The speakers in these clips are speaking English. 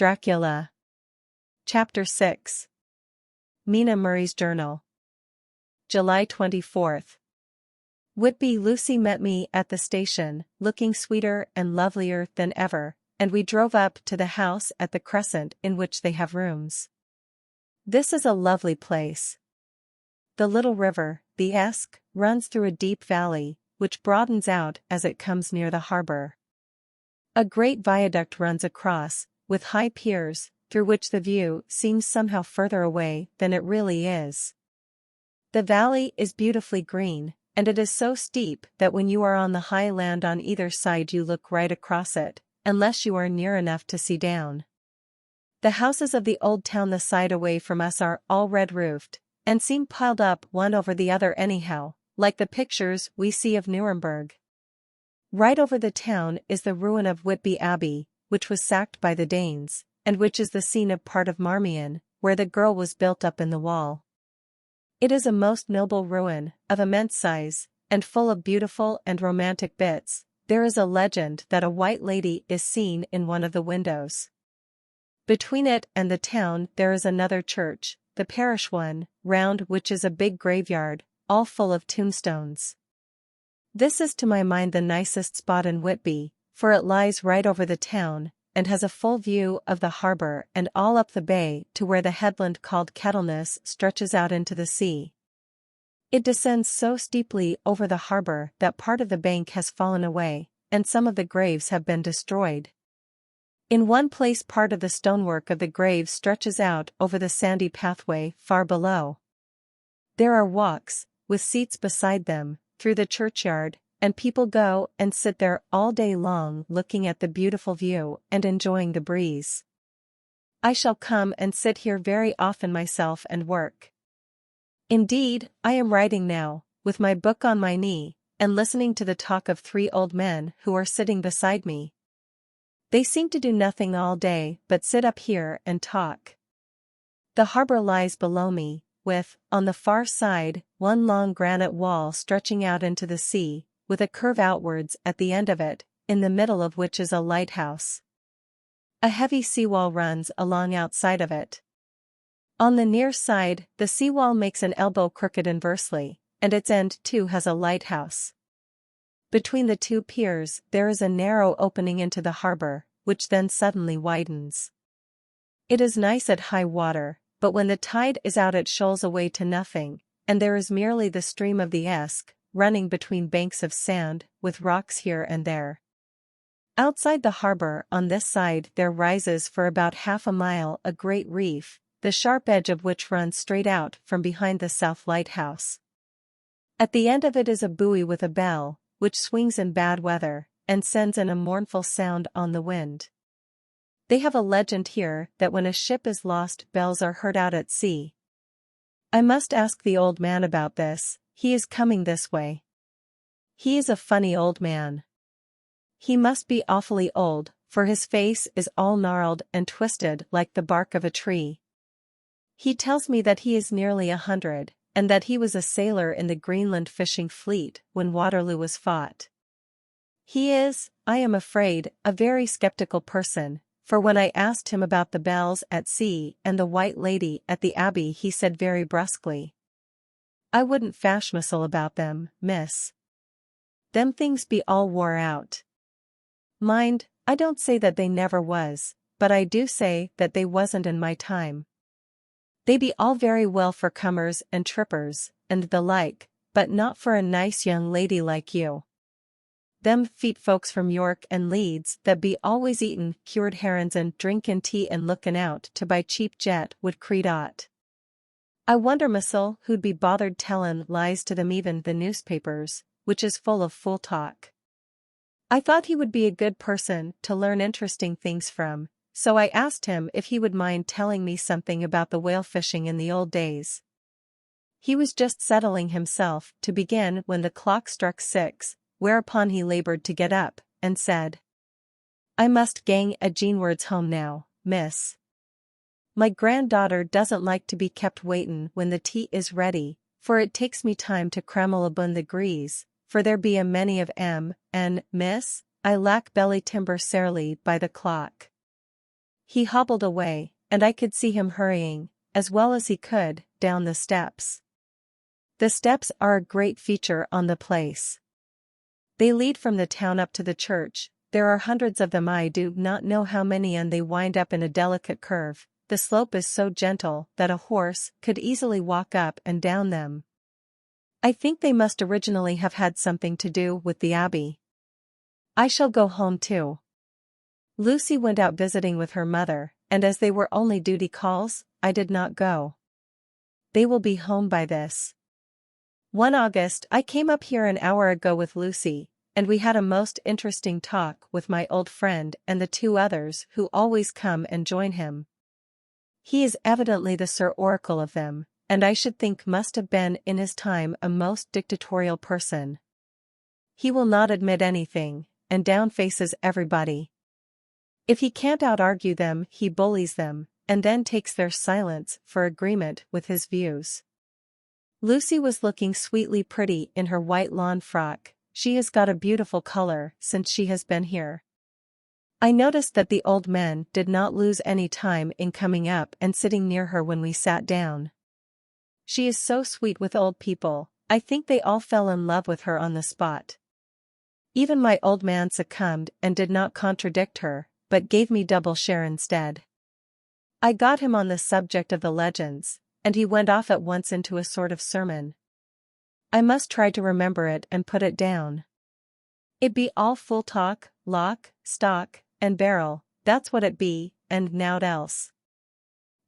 Dracula. Chapter 6. Mina Murray's Journal. July 24th. Whitby. Lucy met me at the station, looking sweeter and lovelier than ever, and we drove up to the house at the Crescent in which they have rooms. This is a lovely place. The little river, the Esk, runs through a deep valley, which broadens out as it comes near the harbour. A great viaduct runs across, with high piers, through which the view seems somehow further away than it really is. The valley is beautifully green, and it is so steep that when you are on the high land on either side you look right across it, unless you are near enough to see down. The houses of the old town the side away from us are all red-roofed, and seem piled up one over the other anyhow, like the pictures we see of Nuremberg. Right over the town is the ruin of Whitby Abbey, which was sacked by the Danes, and which is the scene of part of Marmion, where the girl was built up in the wall. It is a most noble ruin, of immense size, and full of beautiful and romantic bits. There is a legend that a white lady is seen in one of the windows. Between it and the town there is another church, the parish one, round which is a big graveyard, all full of tombstones. This is to my mind the nicest spot in Whitby, for it lies right over the town, and has a full view of the harbour and all up the bay to where the headland called Kettleness stretches out into the sea. It descends so steeply over the harbour that part of the bank has fallen away, and some of the graves have been destroyed. In one place part of the stonework of the grave stretches out over the sandy pathway far below. There are walks, with seats beside them, through the churchyard, and people go and sit there all day long looking at the beautiful view and enjoying the breeze. I shall come and sit here very often myself and work. Indeed, I am writing now, with my book on my knee, and listening to the talk of three old men who are sitting beside me. They seem to do nothing all day but sit up here and talk. The harbour lies below me, with, on the far side, one long granite wall stretching out into the sea, with a curve outwards at the end of it, in the middle of which is a lighthouse. A heavy seawall runs along outside of it. On the near side, the seawall makes an elbow crooked inversely, and its end too has a lighthouse. Between the two piers there is a narrow opening into the harbour, which then suddenly widens. It is nice at high water, but when the tide is out it shoals away to nothing, and there is merely the stream of the Esk, running between banks of sand, with rocks here and there. Outside the harbour on this side there rises for about half a mile a great reef, the sharp edge of which runs straight out from behind the south lighthouse. At the end of it is a buoy with a bell, which swings in bad weather, and sends in a mournful sound on the wind. They have a legend here that when a ship is lost bells are heard out at sea. I must ask the old man about this. He is coming this way. He is a funny old man. He must be awfully old, for his face is all gnarled and twisted like the bark of a tree. He tells me that he is nearly 100, and that he was a sailor in the Greenland fishing fleet when Waterloo was fought. He is, I am afraid, a very skeptical person, for when I asked him about the bells at sea and the white lady at the abbey he said very brusquely, "I wouldn't fashmissel about them, miss. Them things be all wore out. Mind, I don't say that they never was, but I do say that they wasn't in my time. They be all very well for cummers and trippers, and the like, but not for a nice young lady like you. Them feet folks from York and Leeds that be always eatin' cured herrins and drinkin' tea and lookin' out to buy cheap jet would creed aught. I wonder missel who'd be bothered tellin' lies to them even the newspapers, which is full of fool talk." I thought he would be a good person to learn interesting things from, so I asked him if he would mind telling me something about the whale fishing in the old days. He was just settling himself to begin when the clock struck 6, whereupon he laboured to get up, and said, "I must gang a Jeanwards home now, miss. My granddaughter doesn't like to be kept waitin' when the tea is ready, for it takes me time to crammel abun the grease, for there be a many of 'em, and, miss, I lack belly timber sairly by the clock." He hobbled away, and I could see him hurrying, as well as he could, down the steps. The steps are a great feature on the place. They lead from the town up to the church. There are hundreds of them, I do not know how many, and they wind up in a delicate curve. The slope is so gentle that a horse could easily walk up and down them. I think they must originally have had something to do with the abbey. I shall go home too. Lucy went out visiting with her mother, and as they were only duty calls, I did not go. They will be home by this. 1 August, I came up here an hour ago with Lucy, and we had a most interesting talk with my old friend and the 2 others who always come and join him. He is evidently the Sir Oracle of them, and I should think must have been in his time a most dictatorial person. He will not admit anything, and down-faces everybody. If he can't out-argue them, he bullies them, and then takes their silence for agreement with his views. Lucy was looking sweetly pretty in her white lawn frock. She has got a beautiful color since she has been here. I noticed that the old men did not lose any time in coming up and sitting near her when we sat down. She is so sweet with old people. I think they all fell in love with her on the spot. Even my old man succumbed and did not contradict her, but gave me double share instead. I got him on the subject of the legends, and he went off at once into a sort of sermon. I must try to remember it and put it down. It be all full talk, lock, stock, and barrel, that's what it be, and nowt else.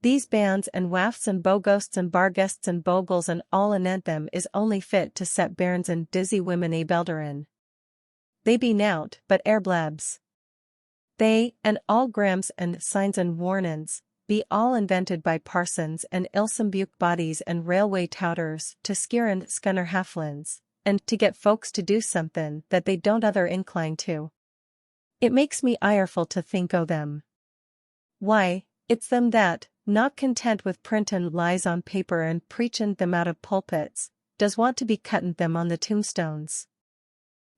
These bands and wafts and boghosts and barguests and bogles and all anent them is only fit to set bairns and dizzy women a belderin. They be nowt but airblebs. They, and all grams and signs and warnin's, be all invented by parsons and ilsombuke bodies and railway touters to skeer and scunner halflins, and to get folks to do somethin' that they don't other incline to. It makes me ireful to think o' them. Why, it's them that, not content with printin' lies on paper and preachin' them out of pulpits, does want to be cuttin' them on the tombstones.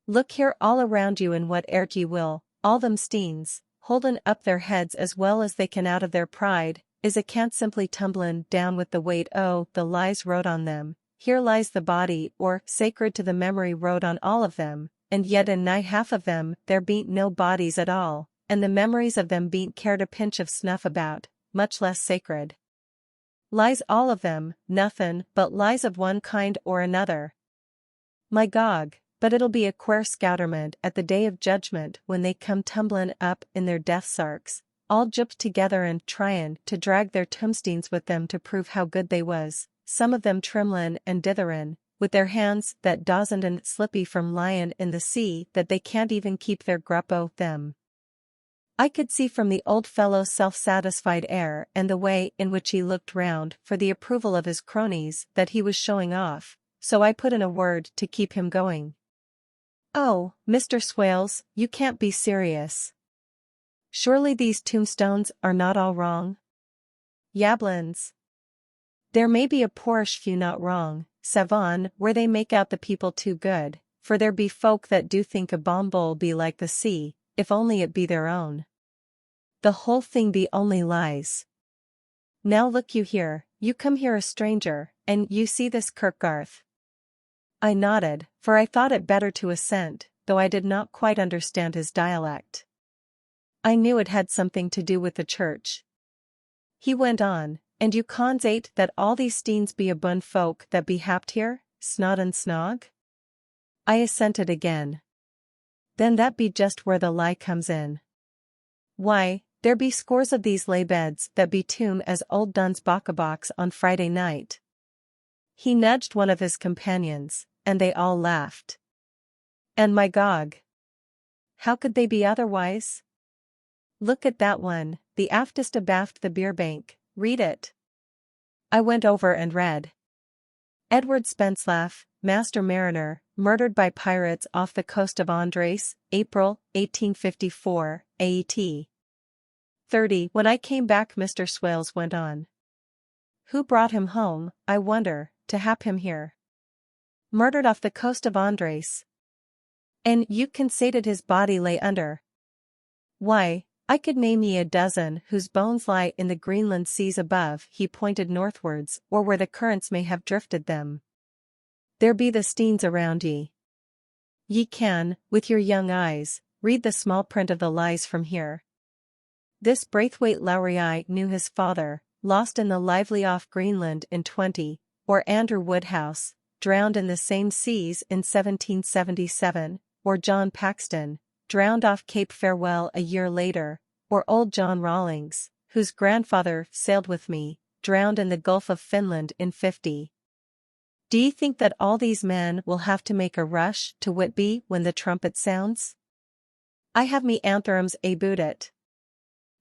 Look here all around you in what airt ye will, all them steens, holdin' up their heads as well as they can out of their pride, is a can't simply tumblin' down with the weight o' the lies wrote on them. Here lies the body, or sacred to the memory wrote on all of them, and yet in nigh half of them there bean't no bodies at all, and the memories of them bean't cared a pinch of snuff about, much less sacred. Lies all of them, nothin' but lies of one kind or another. My gog, but it'll be a queer scouterment at the day of judgment when they come tumblin' up in their death sarks, all jupped together and tryin' to drag their tombsteins with them to prove how good they was, some of them trimlin' and ditherin', with their hands that dozned and slippy from lyin' in the sea that they can't even keep their grup o' them. I could see from the old fellow's self-satisfied air and the way in which he looked round for the approval of his cronies that he was showing off, so I put in a word to keep him going. "Oh, Mr. Swales, you can't be serious. Surely these tombstones are not all wrong?" "Yablins. There may be a poorish few not wrong, savon, where they make out the people too good, for there be folk that do think a bombole be like the sea, if only it be their own. The whole thing be only lies. Now look you here, you come here a stranger, and you see this kirkgarth." I nodded, for I thought it better to assent, though I did not quite understand his dialect. I knew it had something to do with the church. He went on, "And you consate that all these steens be abun folk that be happed here, snod and snog?" I assented again. "Then that be just where the lie comes in. Why, there be scores of these lay beds that be tomb as old Dunn's bockabox on Friday night." He nudged one of his companions, and they all laughed. And my gog! How could they be otherwise? "Look at that one, the aftest abaft the beer bank, read it." I went over and read. "Edward Spenslaff, Master Mariner, murdered by pirates off the coast of Andres, April, 1854, AET. 30. When I came back, Mr. Swales went on. "Who brought him home, I wonder, to hap him here? Murdered off the coast of Andres. And you consated his body lay under?" "Why, I could name ye a dozen whose bones lie in the Greenland seas above. He pointed northwards, or where the currents may have drifted them. There be the steens around ye. Ye can, with your young eyes, read the small print of the lies from here. This Braithwaite Lowry knew his father, lost in the lively off Greenland in 20, or Andrew Woodhouse, drowned in the same seas in 1777, or John Paxton, drowned off Cape Farewell a year later, or old John Rawlings, whose grandfather sailed with me, drowned in the Gulf of Finland in 50. Do you think that all these men will have to make a rush to Whitby when the trumpet sounds? I have me antherums aboot it.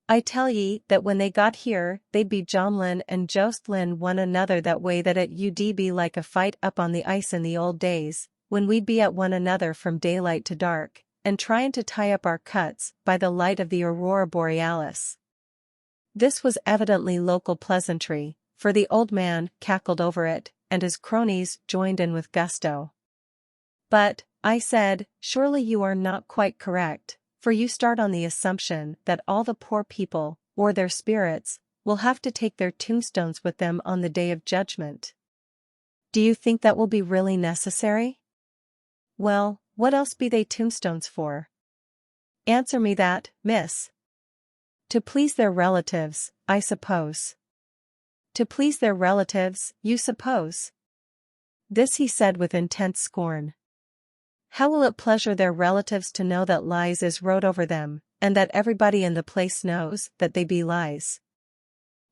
I tell ye that when they got here, they'd be jomlin and jostlin one another that way that it ud be like a fight up on the ice in the old days, when we'd be at one another from daylight to dark, and tryin' to tie up our cuts by the light of the aurora borealis. This was evidently local pleasantry, for the old man cackled over it, and his cronies joined in with gusto. But, I said, surely you are not quite correct, for you start on the assumption that all the poor people, or their spirits, will have to take their tombstones with them on the day of judgment. Do you think that will be really necessary? Well, what else be they tombstones for? Answer me that, miss. To please their relatives, I suppose. To please their relatives, you suppose? This he said with intense scorn. How will it pleasure their relatives to know that lies is wrote over them, and that everybody in the place knows that they be lies?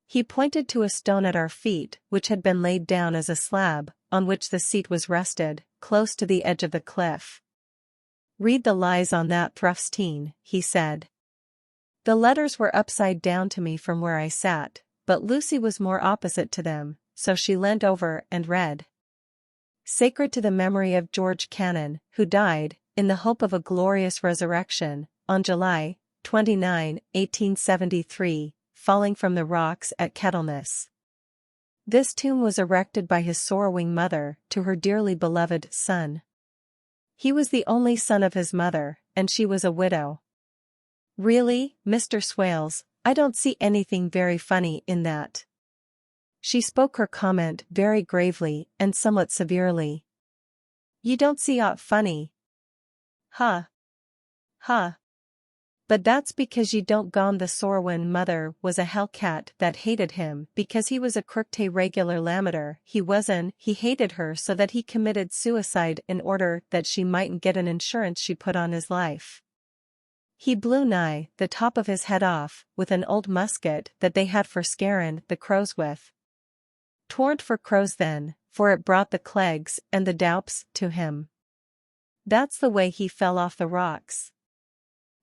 He pointed to a stone at our feet which had been laid down as a slab, on which the seat was rested, close to the edge of the cliff. Read the lies on that Thrufstein, he said. The letters were upside down to me from where I sat, but Lucy was more opposite to them, so she leant over and read. Sacred to the memory of George Cannon, who died, in the hope of a glorious resurrection, on July 29, 1873, falling from the rocks at Kettleness. This tomb was erected by his sorrowing mother to her dearly beloved son. He was the only son of his mother, and she was a widow. Really, Mr. Swales, I don't see anything very funny in that. She spoke her comment very gravely and somewhat severely. You don't see aught funny? Huh. Huh. But that's because ye don't gone the sorrowin' mother was a hellcat that hated him because he was a crooked regular lamater. He hated her so that he committed suicide in order that she mightn't get an insurance she put on his life. He blew nigh the top of his head off with an old musket that they had for scarin' the crows with. 'Twarn't for crows then, for it brought the clegs and the doups to him. That's the way he fell off the rocks.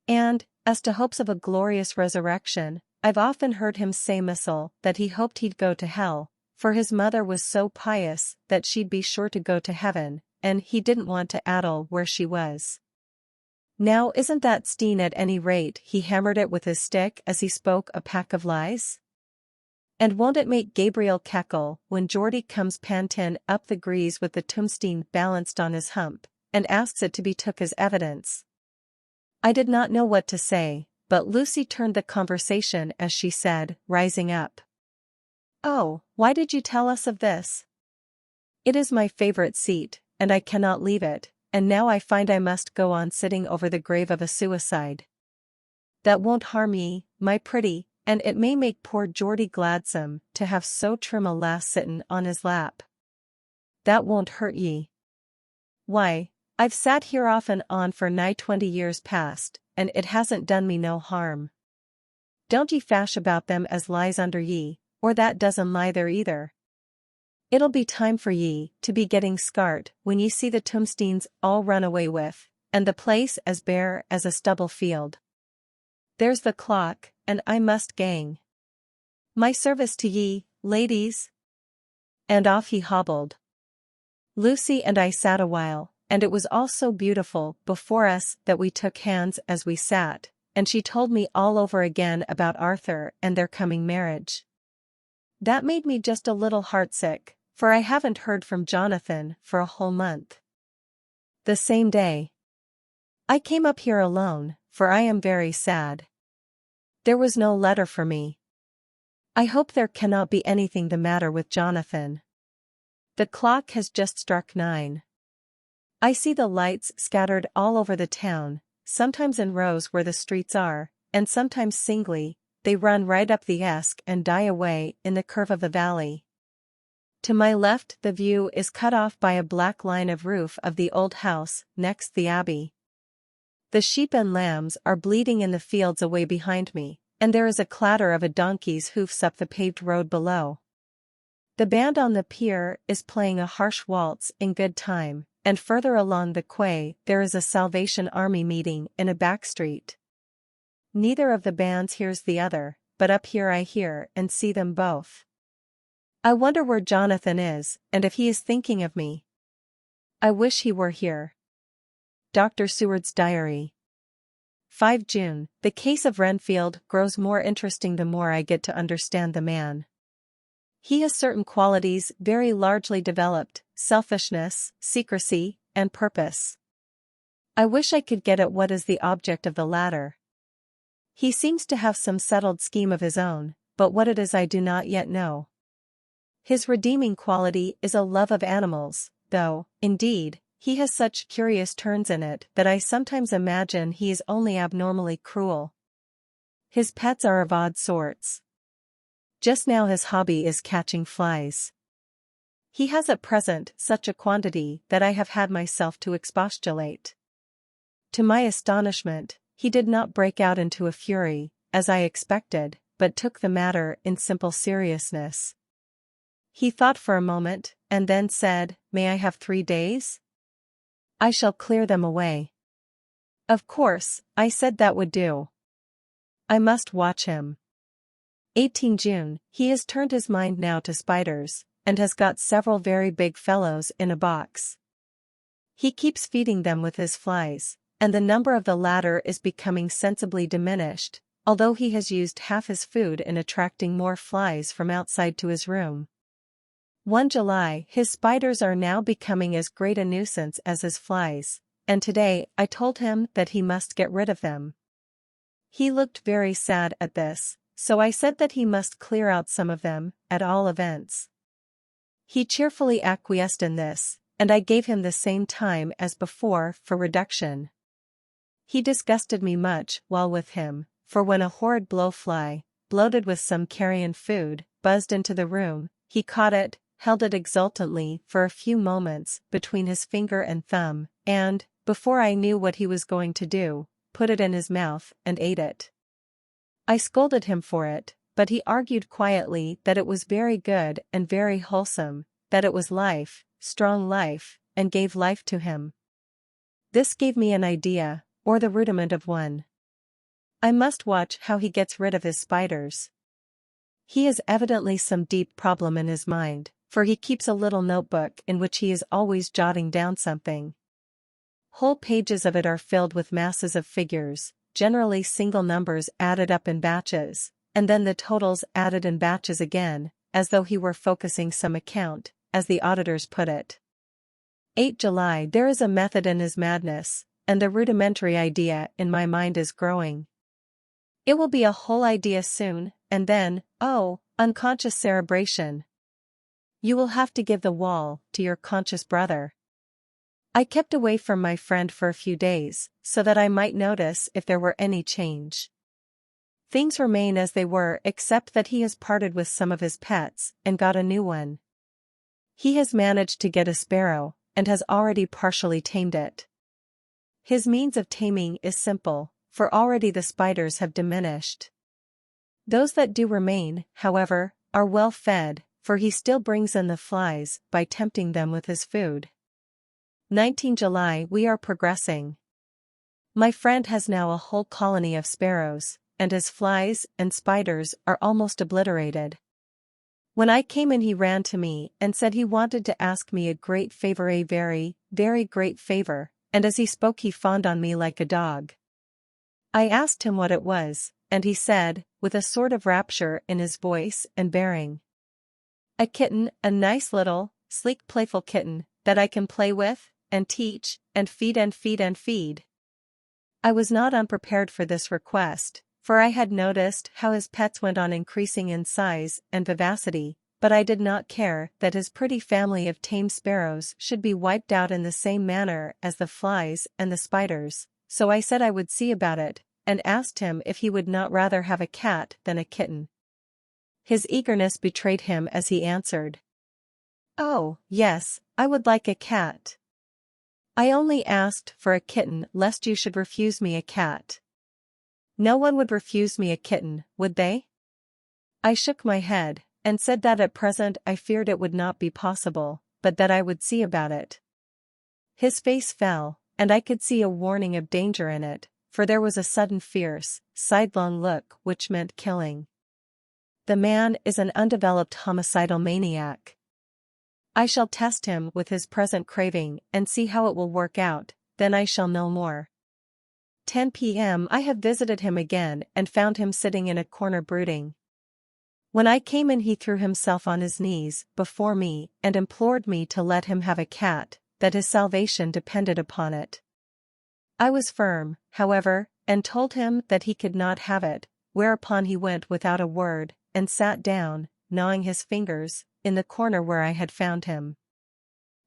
And, as to hopes of a glorious resurrection, I've often heard him say missile that he hoped he'd go to hell, for his mother was so pious that she'd be sure to go to heaven, and he didn't want to addle where she was. Now isn't that Steen at any rate? He hammered it with his stick as he spoke a pack of lies. And won't it make Gabriel cackle when Geordie comes pantin' up the grease with the tombstone balanced on his hump, and asks it to be took as evidence? I did not know what to say, but Lucy turned the conversation as she said, rising up. Oh, why did you tell us of this? It is my favorite seat, and I cannot leave it, and now I find I must go on sitting over the grave of a suicide. That won't harm ye, my pretty, and it may make poor Geordie gladsome to have so trim a lass sittin' on his lap. That won't hurt ye. Why, I've sat here off and on for nigh 20 years past, and it hasn't done me no harm. Don't ye fash about them as lies under ye, or that doesn't lie there either. It'll be time for ye to be getting scart when ye see the tombstones all run away with, and the place as bare as a stubble field. There's the clock, and I must gang. My service to ye, ladies. And off he hobbled. Lucy and I sat a while, and it was all so beautiful before us that we took hands as we sat, and she told me all over again about Arthur and their coming marriage. That made me just a little heartsick, for I haven't heard from Jonathan for a whole month. The same day, I came up here alone, for I am very sad. There was no letter for me. I hope there cannot be anything the matter with Jonathan. The clock has just struck 9. I see the lights scattered all over the town, sometimes in rows where the streets are, and sometimes singly. They run right up the Esk and die away in the curve of the valley. To my left the view is cut off by a black line of roof of the old house next the abbey. The sheep and lambs are bleating in the fields away behind me, and there is a clatter of a donkey's hoofs up the paved road below. The band on the pier is playing a harsh waltz in good time, and further along the quay there is a Salvation Army meeting in a back street. Neither of the bands hears the other, but up here I hear and see them both. I wonder where Jonathan is, and if he is thinking of me. I wish he were here. Dr. Seward's Diary. 5 June. The case of Renfield grows more interesting the more I get to understand the man. He has certain qualities very largely developed: selfishness, secrecy, and purpose. I wish I could get at what is the object of the latter. He seems to have some settled scheme of his own, but what it is I do not yet know. His redeeming quality is a love of animals, though, indeed, he has such curious turns in it that I sometimes imagine he is only abnormally cruel. His pets are of odd sorts. Just now his hobby is catching flies. He has at present such a quantity that I have had myself to expostulate. To my astonishment, he did not break out into a fury, as I expected, but took the matter in simple seriousness. He thought for a moment, and then said, "May I have 3 days? I shall clear them away." Of course, I said that would do. I must watch him. 18 June, he has turned his mind now to spiders, and has got several very big fellows in a box. He keeps feeding them with his flies, and the number of the latter is becoming sensibly diminished, although he has used half his food in attracting more flies from outside to his room. 1 July, his spiders are now becoming as great a nuisance as his flies, and today I told him that he must get rid of them. He looked very sad at this, so I said that he must clear out some of them, at all events. He cheerfully acquiesced in this, and I gave him the same time as before for reduction. He disgusted me much while with him, for when a horrid blowfly, bloated with some carrion food, buzzed into the room, he caught it, held it exultantly for a few moments between his finger and thumb, and, before I knew what he was going to do, put it in his mouth and ate it. I scolded him for it, but he argued quietly that it was very good and very wholesome, that it was life, strong life, and gave life to him. This gave me an idea, or the rudiment of one. I must watch how he gets rid of his spiders. He has evidently some deep problem in his mind, for he keeps a little notebook in which he is always jotting down something. Whole pages of it are filled with masses of figures, generally single numbers added up in batches, and then the totals added in batches again, as though he were focusing some account, as the auditors put it. 8 July. There is a method in his madness, and the rudimentary idea in my mind is growing. It will be a whole idea soon, and then, oh, unconscious cerebration. You will have to give the wall to your conscious brother. I kept away from my friend for a few days, so that I might notice if there were any change. Things remain as they were except that he has parted with some of his pets and got a new one. He has managed to get a sparrow, and has already partially tamed it. His means of taming is simple, for already the spiders have diminished. Those that do remain, however, are well fed, for he still brings in the flies by tempting them with his food. 19 July. We are progressing. My friend has now a whole colony of sparrows, and his flies and spiders are almost obliterated. When I came in he ran to me and said he wanted to ask me a great favor, a very, very great favor, and as he spoke he fawned on me like a dog. I asked him what it was, and he said, with a sort of rapture in his voice and bearing, "A kitten, a nice little, sleek playful kitten, that I can play with, and teach, and feed and feed and feed." I was not unprepared for this request, for I had noticed how his pets went on increasing in size and vivacity, but I did not care that his pretty family of tame sparrows should be wiped out in the same manner as the flies and the spiders, so I said I would see about it, and asked him if he would not rather have a cat than a kitten. His eagerness betrayed him as he answered, "Oh, yes, I would like a cat. I only asked for a kitten lest you should refuse me a cat." "No one would refuse me a kitten, would they?" I shook my head, and said that at present I feared it would not be possible, but that I would see about it. His face fell, and I could see a warning of danger in it, for there was a sudden fierce, sidelong look which meant killing. The man is an undeveloped homicidal maniac. I shall test him with his present craving and see how it will work out, then I shall know more. 10 p.m. I have visited him again and found him sitting in a corner brooding. When I came in he threw himself on his knees before me and implored me to let him have a cat, that his salvation depended upon it. I was firm, however, and told him that he could not have it, whereupon he went without a word, and sat down, gnawing his fingers, in the corner where I had found him.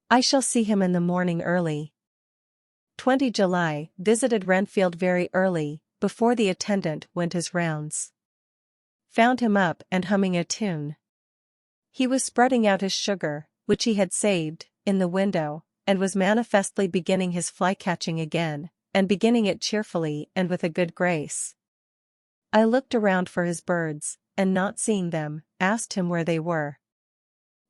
I shall see him in the morning early. 20 July, visited Renfield very early, before the attendant went his rounds. Found him up and humming a tune. He was spreading out his sugar, which he had saved, in the window, and was manifestly beginning his fly-catching again, and beginning it cheerfully and with a good grace. I looked around for his birds, and not seeing them, asked him where they were.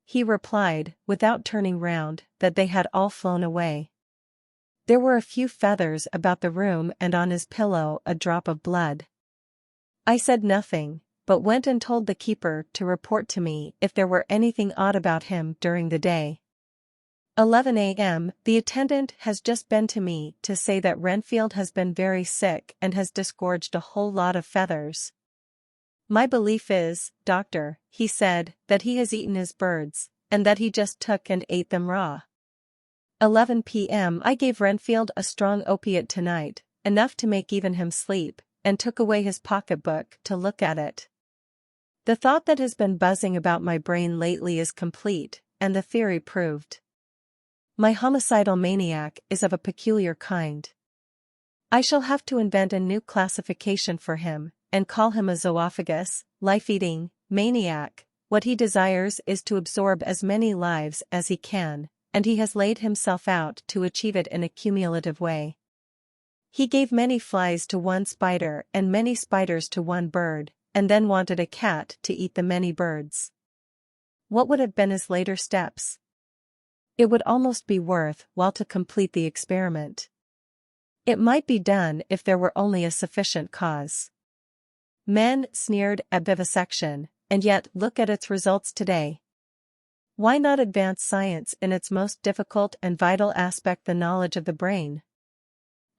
He replied, without turning round, that they had all flown away. There were a few feathers about the room and on his pillow a drop of blood. I said nothing, but went and told the keeper to report to me if there were anything odd about him during the day. 11 a.m. The attendant has just been to me to say that Renfield has been very sick and has disgorged a whole lot of feathers. "My belief is, doctor," he said, "that he has eaten his birds, and that he just took and ate them raw." 11 p.m. I gave Renfield a strong opiate tonight, enough to make even him sleep, and took away his pocketbook to look at it. The thought that has been buzzing about my brain lately is complete, and the theory proved. My homicidal maniac is of a peculiar kind. I shall have to invent a new classification for him, and call him a zoophagous, life-eating, maniac. What he desires is to absorb as many lives as he can, and he has laid himself out to achieve it in a cumulative way. He gave many flies to one spider and many spiders to one bird, and then wanted a cat to eat the many birds. What would have been his later steps? It would almost be worth while to complete the experiment. It might be done if there were only a sufficient cause. Men sneered at vivisection, and yet look at its results today. Why not advance science in its most difficult and vital aspect, the knowledge of the brain?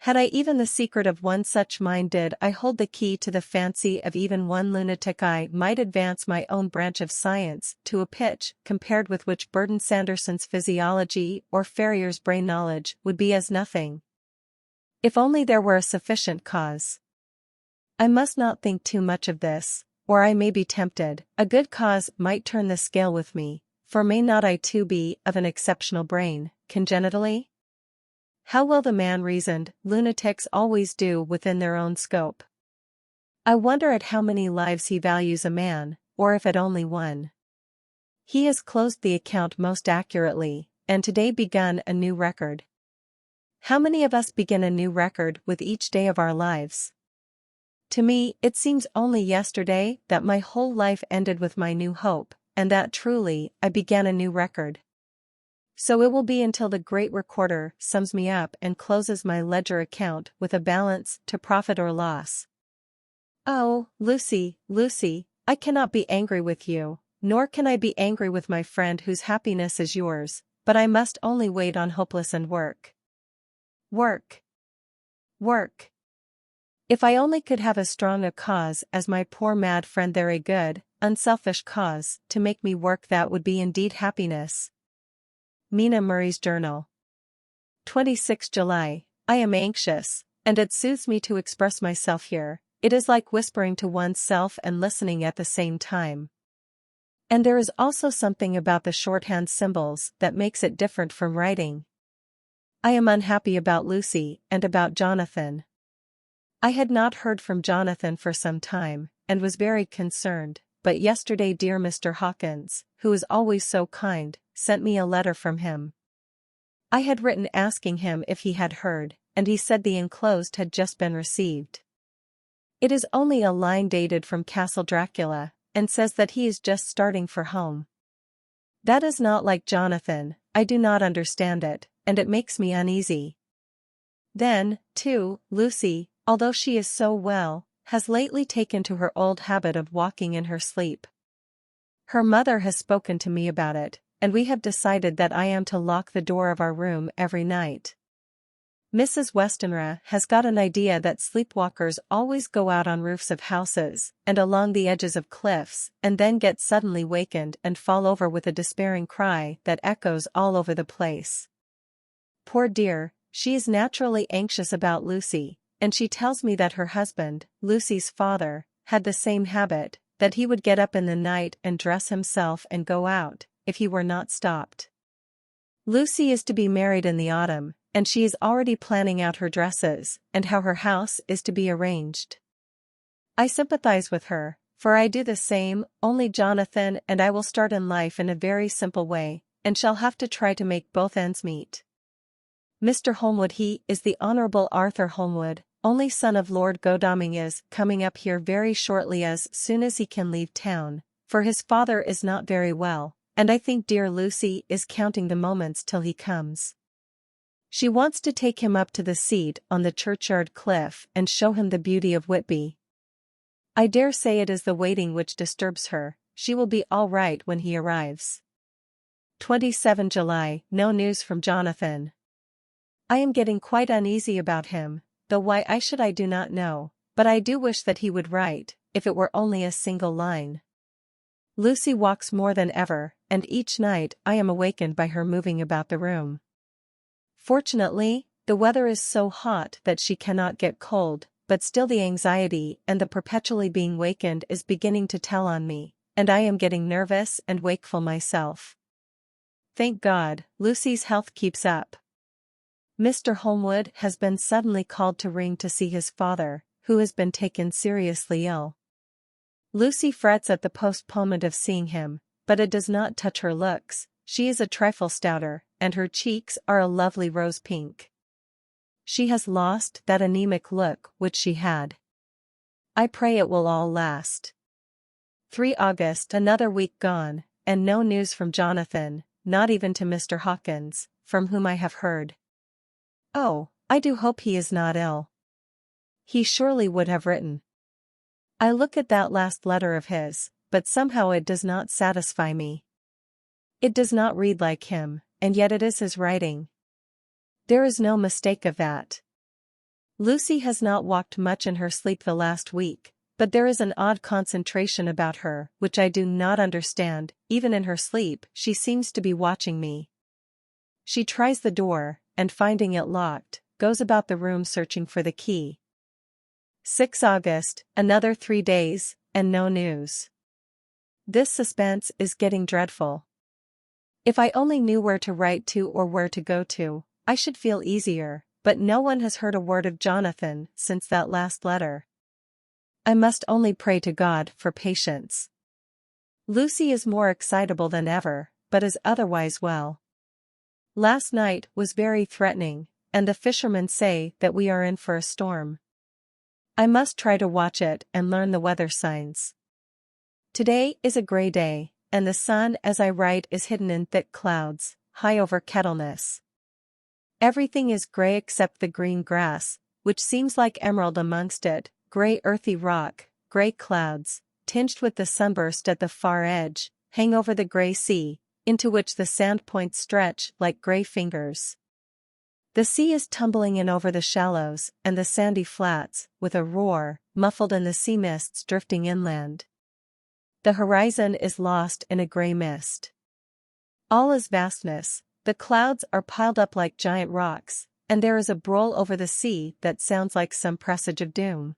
Had I even the secret of one such mind, did I hold the key to the fancy of even one lunatic, I might advance my own branch of science to a pitch compared with which Burton Sanderson's physiology or Ferrier's brain knowledge would be as nothing. If only there were a sufficient cause. I must not think too much of this, or I may be tempted. A good cause might turn the scale with me, for may not I too be of an exceptional brain, congenitally? How well the man reasoned, lunatics always do within their own scope. I wonder at how many lives he values a man, or if at only one. He has closed the account most accurately, and today begun a new record. How many of us begin a new record with each day of our lives? To me, it seems only yesterday that my whole life ended with my new hope, and that truly, I began a new record. So it will be until the great recorder sums me up and closes my ledger account with a balance to profit or loss. Oh, Lucy, Lucy, I cannot be angry with you, nor can I be angry with my friend whose happiness is yours, but I must only wait on hopeless and work. Work. Work. If I only could have as strong a cause as my poor mad friend there, a good, unselfish cause, to make me work, that would be indeed happiness. Mina Murray's Journal. 26 July, I am anxious, and it soothes me to express myself here, It is like whispering to oneself and listening at the same time. And there is also something about the shorthand symbols that makes it different from writing. I am unhappy about Lucy and about Jonathan. I had not heard from Jonathan for some time, and was very concerned, but yesterday dear Mr. Hawkins, who is always so kind, sent me a letter from him. I had written asking him if he had heard, and he said the enclosed had just been received. It is only a line dated from Castle Dracula, and says that he is just starting for home. That is not like Jonathan, I do not understand it, and it makes me uneasy. Then, too, Lucy, although she is so well, has lately taken to her old habit of walking in her sleep. Her mother has spoken to me about it, and we have decided that I am to lock the door of our room every night. Mrs. Westenra has got an idea that sleepwalkers always go out on roofs of houses and along the edges of cliffs and then get suddenly wakened and fall over with a despairing cry that echoes all over the place. Poor dear, she is naturally anxious about Lucy, and she tells me that her husband, Lucy's father, had the same habit, that he would get up in the night and dress himself and go out, if he were not stopped. Lucy is to be married in the autumn, and she is already planning out her dresses, and how her house is to be arranged. I sympathize with her, for I do the same, only Jonathan and I will start in life in a very simple way, and shall have to try to make both ends meet. Mr. Holmwood, he is the Honourable Arthur Holmwood, only son of Lord Godalming, is coming up here very shortly as soon as he can leave town, for his father is not very well, and I think dear Lucy is counting the moments till he comes. She wants to take him up to the seat on the churchyard cliff and show him the beauty of Whitby. I dare say it is the waiting which disturbs her, she will be all right when he arrives. 27 July, no news from Jonathan. I am getting quite uneasy about him, though why I should I do not know, but I do wish that he would write, if it were only a single line. Lucy walks more than ever, and each night I am awakened by her moving about the room. Fortunately, the weather is so hot that she cannot get cold, but still the anxiety and the perpetually being wakened is beginning to tell on me, and I am getting nervous and wakeful myself. Thank God, Lucy's health keeps up. Mr. Holmwood has been suddenly called to ring to see his father, who has been taken seriously ill. Lucy frets at the postponement of seeing him, but it does not touch her looks. She is a trifle stouter, and her cheeks are a lovely rose pink. She has lost that anemic look which she had. I pray it will all last. 3 August, another week gone, and no news from Jonathan, not even to Mr. Hawkins, from whom I have heard. Oh, I do hope he is not ill. He surely would have written. I look at that last letter of his, but somehow it does not satisfy me. It does not read like him, and yet it is his writing. There is no mistake of that. Lucy has not walked much in her sleep the last week, but there is an odd concentration about her which I do not understand. Even in her sleep she seems to be watching me. She tries the door, and finding it locked, goes about the room searching for the key. 6 August, another 3 days, and no news. This suspense is getting dreadful. If I only knew where to write to or where to go to, I should feel easier, but no one has heard a word of Jonathan since that last letter. I must only pray to God for patience. Lucy is more excitable than ever, but is otherwise well. Last night was very threatening, and the fishermen say that we are in for a storm. I must try to watch it and learn the weather signs. Today is a grey day, and the sun as I write is hidden in thick clouds, high over Kettleness. Everything is grey except the green grass, which seems like emerald amongst it, grey earthy rock, grey clouds, tinged with the sunburst at the far edge, hang over the grey sea, into which the sand points stretch like grey fingers. The sea is tumbling in over the shallows and the sandy flats, with a roar, muffled in the sea mists drifting inland. The horizon is lost in a grey mist. All is vastness, the clouds are piled up like giant rocks, and there is a browl over the sea that sounds like some presage of doom.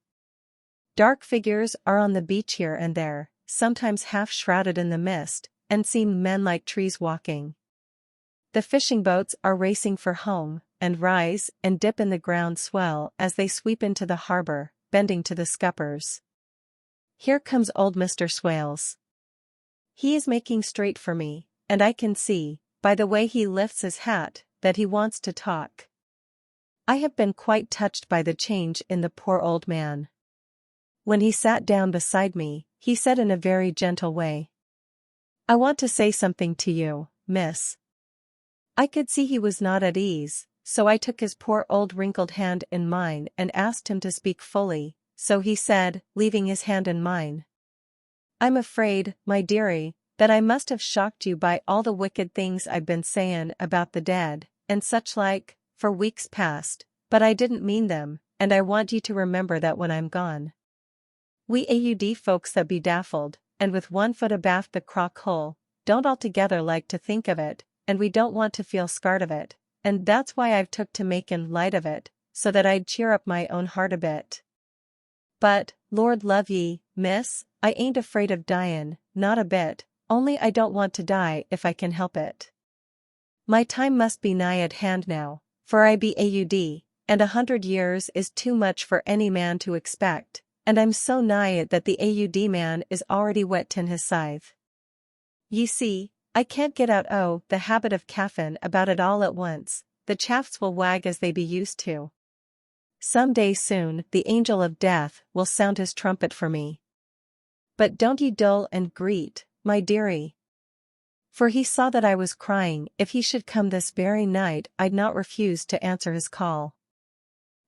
Dark figures are on the beach here and there, sometimes half shrouded in the mist, and seem men like trees walking. The fishing boats are racing for home, and rise and dip in the ground swell as they sweep into the harbor, bending to the scuppers. Here comes old Mr. Swales. He is making straight for me, and I can see, by the way he lifts his hat, that he wants to talk. I have been quite touched by the change in the poor old man. When he sat down beside me, he said in a very gentle way, "I want to say something to you, miss." I could see he was not at ease, so I took his poor old wrinkled hand in mine and asked him to speak fully, so he said, leaving his hand in mine, "I'm afraid, my dearie, that I must have shocked you by all the wicked things I've been sayin' about the dead, and such like, for weeks past, but I didn't mean them, and I want you to remember that when I'm gone. We AUD folks that be daffled, and with one foot abaft the crock hole, don't altogether like to think of it, and we don't want to feel scarred of it, and that's why I've took to makin' light of it, so that I'd cheer up my own heart a bit. But, Lord love ye, miss, I ain't afraid of dyin', not a bit, only I don't want to die if I can help it. My time must be nigh at hand now, for I be AUD, and 100 years is too much for any man to expect, and I'm so nigh it that the AUD man is already whettin' his scythe. Ye see, I can't get out the habit of caffin about it all at once, the chaffs will wag as they be used to. Some day soon the angel of death will sound his trumpet for me. But don't ye dull and greet, my dearie." For he saw that I was crying. If he should come this very night I'd not refuse to answer his call.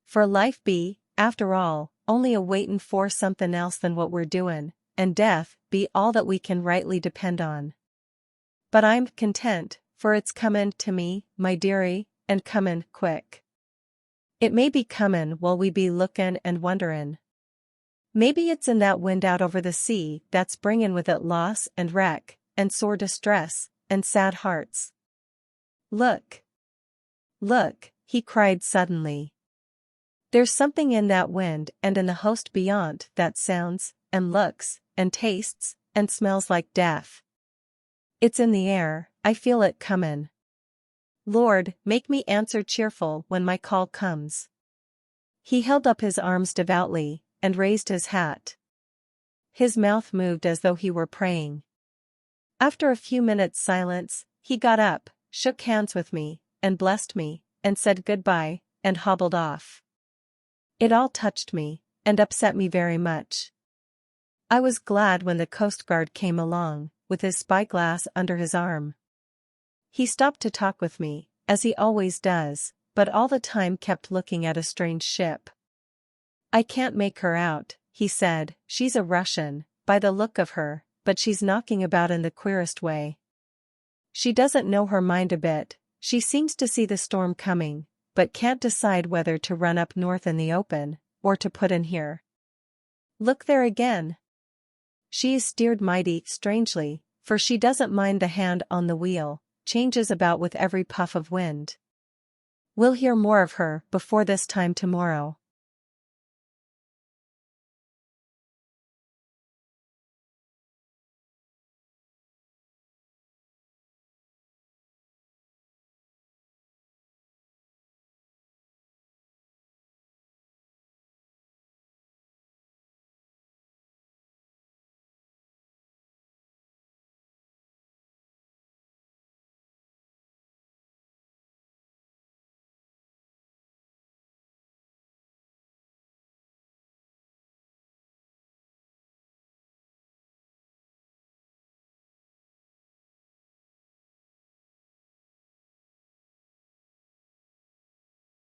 For life be, after all, only a waitin' for somethin' else than what we're doin', and death be all that we can rightly depend on. But I'm content, for it's comin' to me, my dearie, and comin' quick. It may be comin' while we be lookin' and wonderin'. Maybe it's in that wind out over the sea that's bringin' with it loss and wreck, and sore distress, and sad hearts. Look! Look! He cried suddenly. There's something in that wind and in the host beyond that sounds, and looks, and tastes, and smells like death. It's in the air, I feel it comin'. Lord, make me answer cheerful when my call comes." He held up his arms devoutly, and raised his hat. His mouth moved as though he were praying. After a few minutes' silence, he got up, shook hands with me, and blessed me, and said goodbye, and hobbled off. It all touched me, and upset me very much. I was glad when the Coast Guard came along, with his spyglass under his arm. He stopped to talk with me, as he always does, but all the time kept looking at a strange ship. "I can't make her out," he said. "She's a Russian, by the look of her, but she's knocking about in the queerest way. She doesn't know her mind a bit, she seems to see the storm coming, but can't decide whether to run up north in the open, or to put in here. Look there again! She is steered mighty strangely, for she doesn't mind the hand on the wheel, changes about with every puff of wind. We'll hear more of her before this time tomorrow."